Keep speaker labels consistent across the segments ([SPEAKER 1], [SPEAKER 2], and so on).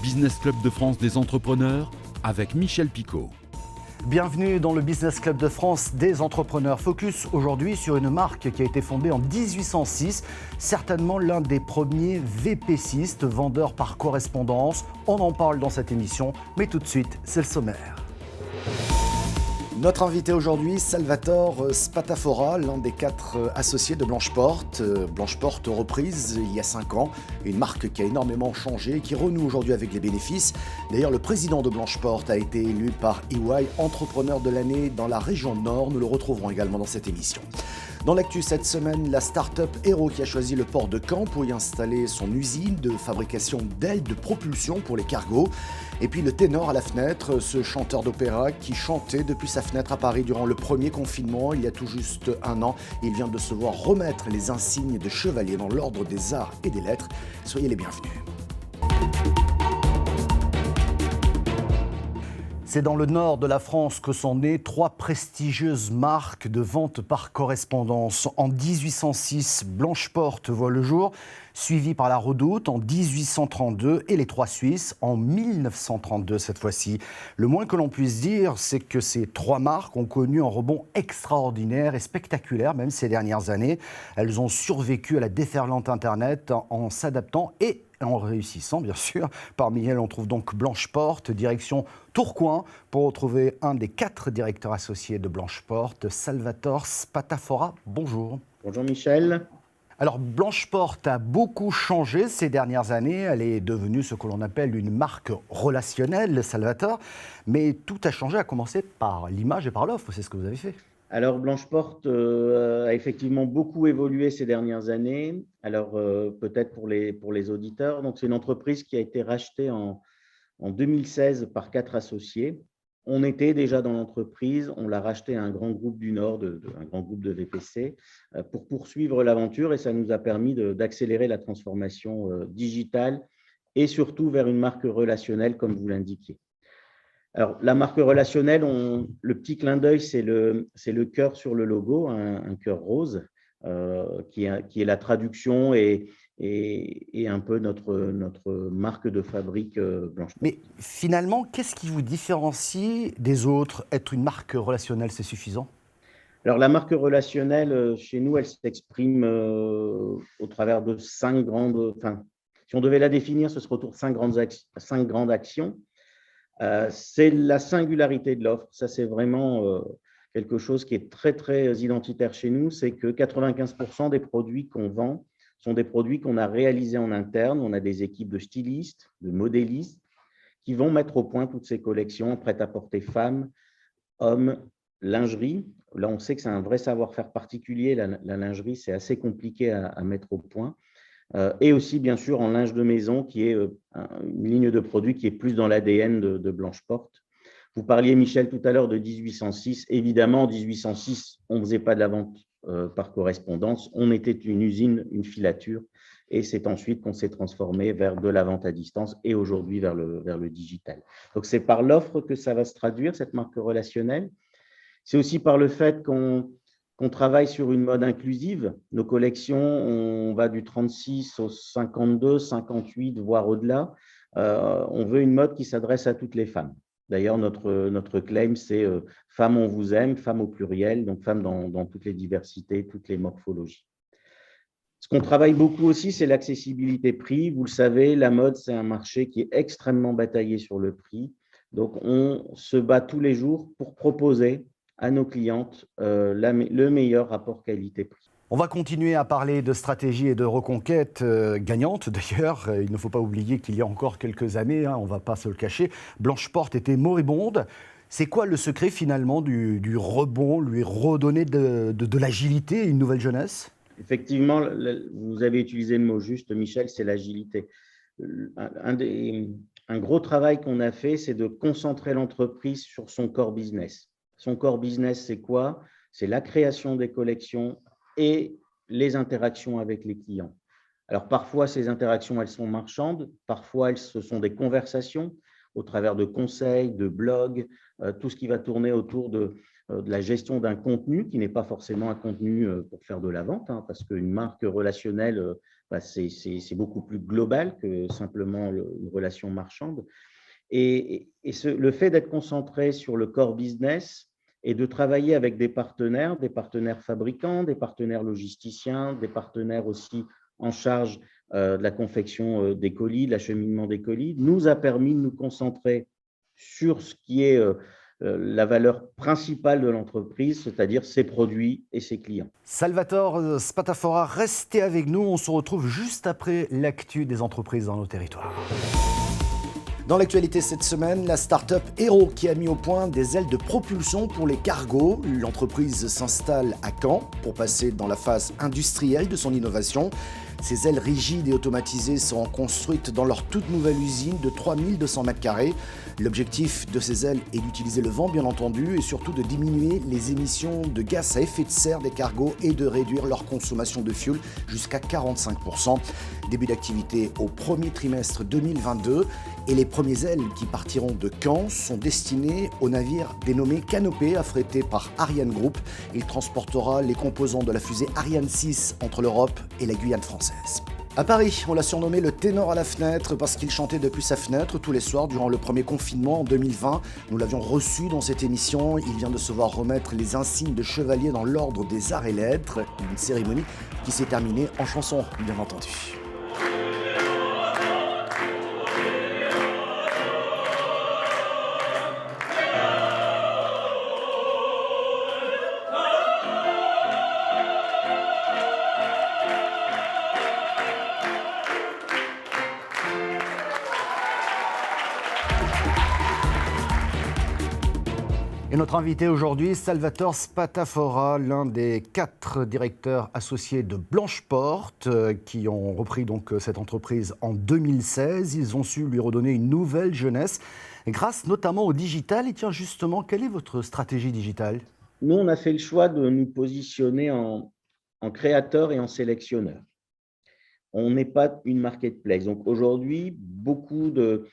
[SPEAKER 1] Business Club de France des entrepreneurs avec Michel Picot.
[SPEAKER 2] Bienvenue dans le Business Club de France des entrepreneurs. Focus aujourd'hui sur une marque qui a été fondée en 1806, certainement l'un des premiers VPCistes, vendeurs par correspondance. On en parle dans cette émission, mais tout de suite, c'est le sommaire. Notre invité aujourd'hui, Salvatore Spatafora, l'un des 4 associés de Blancheport. Blancheport reprise il y a 5 ans, une marque qui a énormément changé et qui renoue aujourd'hui avec les bénéfices. D'ailleurs, le président de Blancheport a été élu par EY entrepreneur de l'année dans la région Nord. Nous le retrouverons également dans cette émission. Dans l'actu cette semaine, la start-up Hero qui a choisi le port de Caen pour y installer son usine de fabrication d'ailes de propulsion pour les cargos. Et puis le ténor à la fenêtre, ce chanteur d'opéra qui chantait depuis sa fenêtre à Paris durant le premier confinement, il y a tout juste 1 an. Il vient de se voir remettre les insignes de chevalier dans l'ordre des arts et des lettres. Soyez les bienvenus. C'est dans le nord de la France que sont nées 3 prestigieuses marques de vente par correspondance. En 1806, Blancheport voit le jour, suivi par la Redoute en 1832 et les 3 Suisses en 1932 cette fois-ci. Le moins que l'on puisse dire, c'est que ces 3 marques ont connu un rebond extraordinaire et spectaculaire, même ces dernières années. Elles ont survécu à la déferlante Internet en s'adaptant et en réussissant, bien sûr. Parmi elles, on trouve donc Blancheport, direction Tourcoing, pour retrouver un des 4 directeurs associés de Blancheport, Salvatore Spatafora. Bonjour.
[SPEAKER 3] Bonjour Michel.
[SPEAKER 2] Alors Blancheport a beaucoup changé ces dernières années. Elle est devenue ce que l'on appelle une marque relationnelle, Salvatore. Mais tout a changé, à commencer par l'image et par l'offre. C'est ce que vous avez fait.
[SPEAKER 3] Alors Blancheport a effectivement beaucoup évolué ces dernières années. Alors peut-être pour les auditeurs, donc c'est une entreprise qui a été rachetée en 2016 par 4 associés. On était déjà dans l'entreprise, on l'a racheté à un grand groupe du Nord, un grand groupe de VPC, pour poursuivre l'aventure et ça nous a permis d'accélérer la transformation digitale et surtout vers une marque relationnelle comme vous l'indiquiez. Alors, la marque relationnelle, le petit clin d'œil, c'est le cœur sur le logo, un cœur rose, qui est la traduction et un peu notre marque de fabrique Blancheport.
[SPEAKER 2] Mais finalement, qu'est-ce qui vous différencie des autres? Être une marque relationnelle, c'est suffisant?
[SPEAKER 3] Alors, la marque relationnelle, chez nous, elle s'exprime au travers de 5 grandes… Enfin, si on devait la définir, ce serait autour de 5 grandes actions. C'est la singularité de l'offre. Ça, c'est vraiment quelque chose qui est très, très identitaire chez nous. C'est que 95% des produits qu'on vend sont des produits qu'on a réalisés en interne. On a des équipes de stylistes, de modélistes qui vont mettre au point toutes ces collections prêt-à-porter femmes, hommes, lingerie. Là, on sait que c'est un vrai savoir-faire particulier. La lingerie, c'est assez compliqué à mettre au point. Et aussi, bien sûr, en linge de maison, qui est une ligne de produits qui est plus dans l'ADN de Blancheport. Vous parliez, Michel, tout à l'heure de 1806. Évidemment, en 1806, on ne faisait pas de la vente par correspondance. On était une usine, une filature. Et c'est ensuite qu'on s'est transformé vers de la vente à distance et aujourd'hui vers le digital. Donc, c'est par l'offre que ça va se traduire, cette marque relationnelle. C'est aussi par le fait qu'on travaille sur une mode inclusive. Nos collections, on va du 36 au 52, 58, voire au-delà. On veut une mode qui s'adresse à toutes les femmes. D'ailleurs, notre claim, c'est « Femmes, on vous aime », femmes au pluriel, donc femmes dans toutes les diversités, toutes les morphologies. Ce qu'on travaille beaucoup aussi, c'est l'accessibilité prix. Vous le savez, la mode, c'est un marché qui est extrêmement bataillé sur le prix. Donc, on se bat tous les jours pour proposer à nos clientes le meilleur rapport qualité-prix.
[SPEAKER 2] On va continuer à parler de stratégie et de reconquête gagnante. D'ailleurs, il ne faut pas oublier qu'il y a encore quelques années, on ne va pas se le cacher, Blancheport était moribonde. C'est quoi le secret finalement du rebond, lui redonner de l'agilité et une nouvelle jeunesse?
[SPEAKER 3] Effectivement, vous avez utilisé le mot juste, Michel, c'est l'agilité. Un gros travail qu'on a fait, c'est de concentrer l'entreprise sur son core business. Son core business, c'est quoi? C'est la création des collections et les interactions avec les clients. Alors, parfois, ces interactions, elles sont marchandes. Parfois, ce sont des conversations au travers de conseils, de blogs, tout ce qui va tourner autour de la gestion d'un contenu qui n'est pas forcément un contenu pour faire de la vente, parce qu'une marque relationnelle, c'est beaucoup plus global que simplement une relation marchande. Le fait d'être concentré sur le core business et de travailler avec des partenaires fabricants, des partenaires logisticiens, des partenaires aussi en charge de la confection des colis, de l'acheminement des colis, nous a permis de nous concentrer sur ce qui est la valeur principale de l'entreprise, c'est-à-dire ses produits et ses clients.
[SPEAKER 2] Salvatore Spatafora, restez avec nous. On se retrouve juste après l'actu des entreprises dans nos territoires. Dans l'actualité cette semaine, la start-up Hero qui a mis au point des ailes de propulsion pour les cargos. L'entreprise s'installe à Caen pour passer dans la phase industrielle de son innovation. Ces ailes rigides et automatisées seront construites dans leur toute nouvelle usine de 3200 m². L'objectif de ces ailes est d'utiliser le vent bien entendu et surtout de diminuer les émissions de gaz à effet de serre des cargos et de réduire leur consommation de fuel jusqu'à 45%. Début d'activité au premier trimestre 2022 et les premières ailes qui partiront de Caen sont destinées au navire dénommé Canopée, affrété par Ariane Group. Il transportera les composants de la fusée Ariane 6 entre l'Europe et la Guyane française. À Paris, on l'a surnommé le ténor à la fenêtre parce qu'il chantait depuis sa fenêtre tous les soirs durant le premier confinement en 2020. Nous l'avions reçu dans cette émission. Il vient de se voir remettre les insignes de chevalier dans l'ordre des arts et lettres. Une cérémonie qui s'est terminée en chanson, bien entendu. Et notre invité aujourd'hui, Salvatore Spatafora, l'un des 4 directeurs associés de Blancheport, qui ont repris donc cette entreprise en 2016. Ils ont su lui redonner une nouvelle jeunesse, grâce notamment au digital. Et tiens, justement, quelle est votre stratégie digitale ?
[SPEAKER 3] Nous, on a fait le choix de nous positionner en créateur et en sélectionneur. On n'est pas une marketplace. Donc aujourd'hui, beaucoup de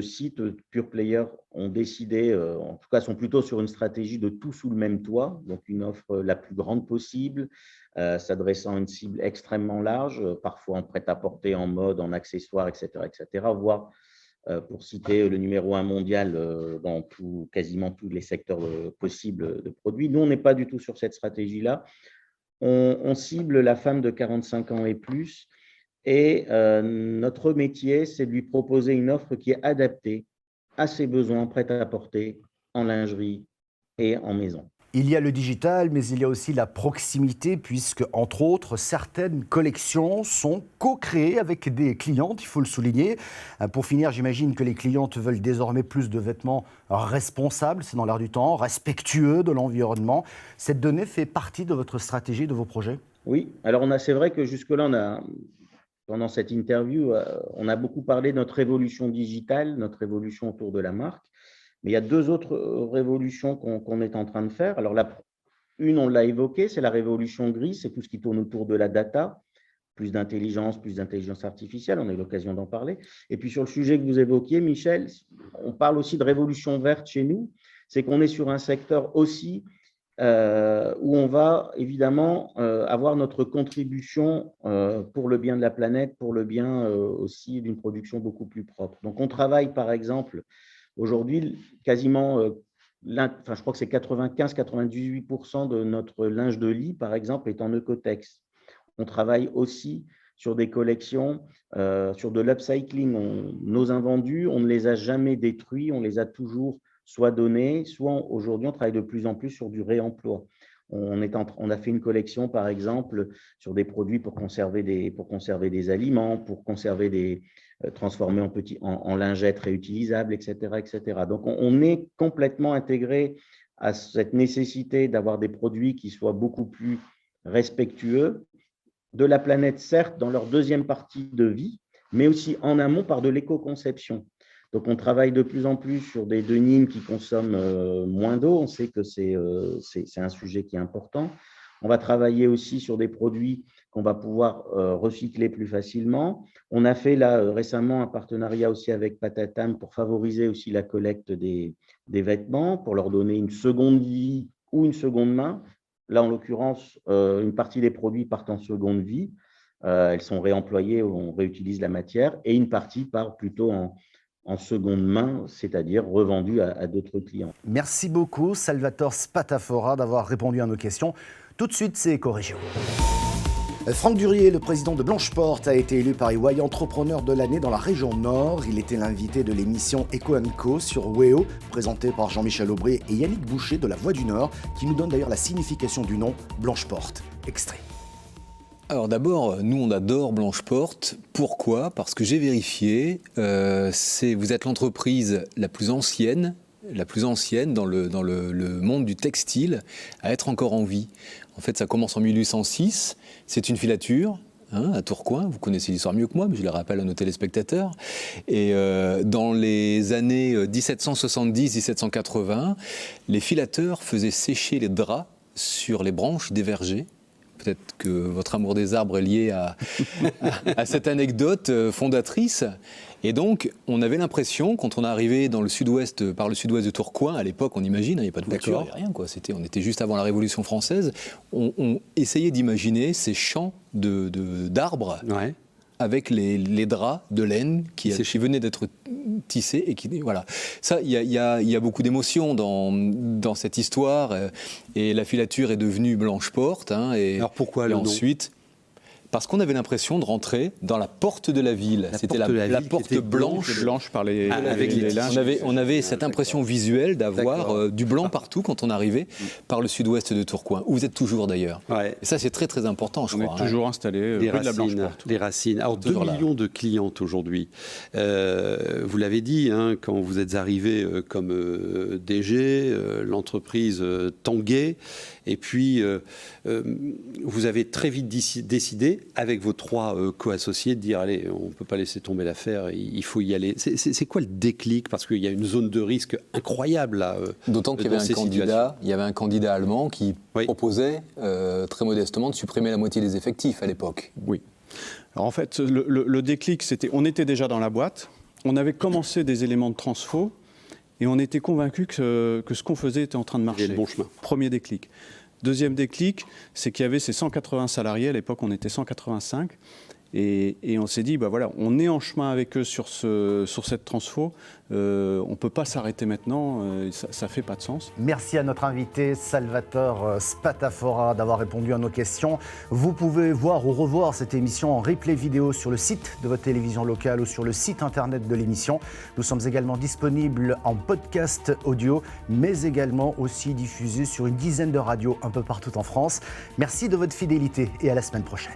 [SPEAKER 3] sites pure players ont décidé, en tout cas sont plutôt sur une stratégie de tout sous le même toit, donc une offre la plus grande possible, s'adressant à une cible extrêmement large, parfois en prêt-à-porter, en mode, en accessoires, etc., voire, pour citer le numéro 1 mondial dans quasiment tous les secteurs possibles de produits. Nous, on n'est pas du tout sur cette stratégie-là. On cible la femme de 45 ans et plus. Et notre métier, c'est de lui proposer une offre qui est adaptée à ses besoins prêt-à-porter en lingerie et en maison.
[SPEAKER 2] Il y a le digital, mais il y a aussi la proximité, puisque, entre autres, certaines collections sont co-créées avec des clientes, il faut le souligner. Pour finir, j'imagine que les clientes veulent désormais plus de vêtements responsables, c'est dans l'air du temps, respectueux de l'environnement. Cette donnée fait partie de votre stratégie, de vos projets ?
[SPEAKER 3] Oui, alors c'est vrai que jusque-là, pendant cette interview, on a beaucoup parlé de notre révolution digitale, notre révolution autour de la marque. Mais il y a 2 autres révolutions qu'on est en train de faire. Alors, une, on l'a évoqué, c'est la révolution grise, c'est tout ce qui tourne autour de la data, plus d'intelligence artificielle, on a eu l'occasion d'en parler. Et puis, sur le sujet que vous évoquiez, Michel, on parle aussi de révolution verte chez nous, c'est qu'on est sur un secteur aussi où on va évidemment avoir notre contribution pour le bien de la planète, pour le bien aussi d'une production beaucoup plus propre. Donc, on travaille, par exemple, aujourd'hui, quasiment, je crois que c'est 95-98% de notre linge de lit, par exemple, est en Ecotex. On travaille aussi sur des collections, sur de l'upcycling. Nos invendus, on ne les a jamais détruits, on les a toujours soit donnés, soit aujourd'hui, on travaille de plus en plus sur du réemploi. On a fait une collection, par exemple, sur des produits pour conserver des aliments, pour conserver transformer en lingettes réutilisables, etc., etc. Donc, on est complètement intégré à cette nécessité d'avoir des produits qui soient beaucoup plus respectueux de la planète, certes, dans leur deuxième partie de vie, mais aussi en amont par de l'éco-conception. Donc, on travaille de plus en plus sur des denim qui consomment moins d'eau. On sait que c'est un sujet qui est important. On va travailler aussi sur des produits qu'on va pouvoir recycler plus facilement. On a fait là récemment un partenariat aussi avec Patatam pour favoriser aussi la collecte des vêtements, pour leur donner une seconde vie ou une seconde main. Là, en l'occurrence, une partie des produits partent en seconde vie. Elles sont réemployées, on réutilise la matière, et une partie part plutôt en seconde main, c'est-à-dire revendue à d'autres clients.
[SPEAKER 2] Merci beaucoup, Salvatore Spatafora, d'avoir répondu à nos questions. Tout de suite, c'est Éco-Région. Franck Durier, le président de Blancheport, a été élu par EY entrepreneur de l'année dans la région Nord. Il était l'invité de l'émission Eco & Co sur WEO, présentée par Jean-Michel Aubry et Yannick Boucher de La Voix du Nord, qui nous donne d'ailleurs la signification du nom Blancheport. Extrait.
[SPEAKER 4] Alors d'abord, nous on adore Blancheport. Pourquoi ? Parce que j'ai vérifié, vous êtes l'entreprise la plus ancienne dans le monde du textile à être encore en vie. En fait, ça commence en 1806, c'est une filature, à Tourcoing, vous connaissez l'histoire mieux que moi, mais je la rappelle à nos téléspectateurs. Et dans les années 1770-1780, les filateurs faisaient sécher les draps sur les branches des vergers. Peut-être que votre amour des arbres est lié à cette anecdote fondatrice. Et donc, on avait l'impression, quand on est arrivé par le sud-ouest de Tourcoing, à l'époque, on imagine, il n'y a pas de voiture, il n'y a rien, quoi. On était juste avant la Révolution française, on essayait d'imaginer ces champs d'arbres avec les draps de laine qui venaient d'être tissés. Et voilà. Ça, il y a beaucoup d'émotions dans cette histoire. Et la filature est devenue Blancheport.
[SPEAKER 5] Alors pourquoi le nom ?
[SPEAKER 4] Ensuite, parce qu'on avait l'impression de rentrer dans la porte de la ville. C'était la porte blanche
[SPEAKER 5] par les linges.
[SPEAKER 4] On avait cette impression visuelle d'avoir du blanc partout quand on arrivait par le sud-ouest de Tourcoing, où vous êtes toujours d'ailleurs. Ouais. Et ça, c'est très très important, je crois.
[SPEAKER 5] On est toujours installé rue de la Blancheport. Les racines. Alors, 2 millions de clientes aujourd'hui. Vous l'avez dit, quand vous êtes arrivé comme DG, l'entreprise tanguait. Et puis, vous avez très vite décidé, avec vos 3 co-associés, de dire, allez, on ne peut pas laisser tomber l'affaire, il faut y aller. C'est quoi le déclic ? Parce qu'il y a une zone de risque incroyable là.
[SPEAKER 4] D'autant qu'il y avait un candidat allemand qui proposait très modestement de supprimer la moitié des effectifs à l'époque.
[SPEAKER 5] Oui. Alors en fait, le déclic, c'était, on était déjà dans la boîte, on avait commencé des éléments de transfo, et on était convaincus que ce qu'on faisait était en train de marcher.
[SPEAKER 4] Le bon chemin.
[SPEAKER 5] Premier déclic. Deuxième déclic, c'est qu'il y avait ces 180 salariés, à l'époque on était 185, et on s'est dit, voilà, on est en chemin avec eux sur cette transfo, on ne peut pas s'arrêter maintenant, ça ne fait pas de sens.
[SPEAKER 2] Merci à notre invité Salvatore Spatafora d'avoir répondu à nos questions. Vous pouvez voir ou revoir cette émission en replay vidéo sur le site de votre télévision locale ou sur le site internet de l'émission. Nous sommes également disponibles en podcast audio, mais également aussi diffusés sur une dizaine de radios un peu partout en France. Merci de votre fidélité et à la semaine prochaine.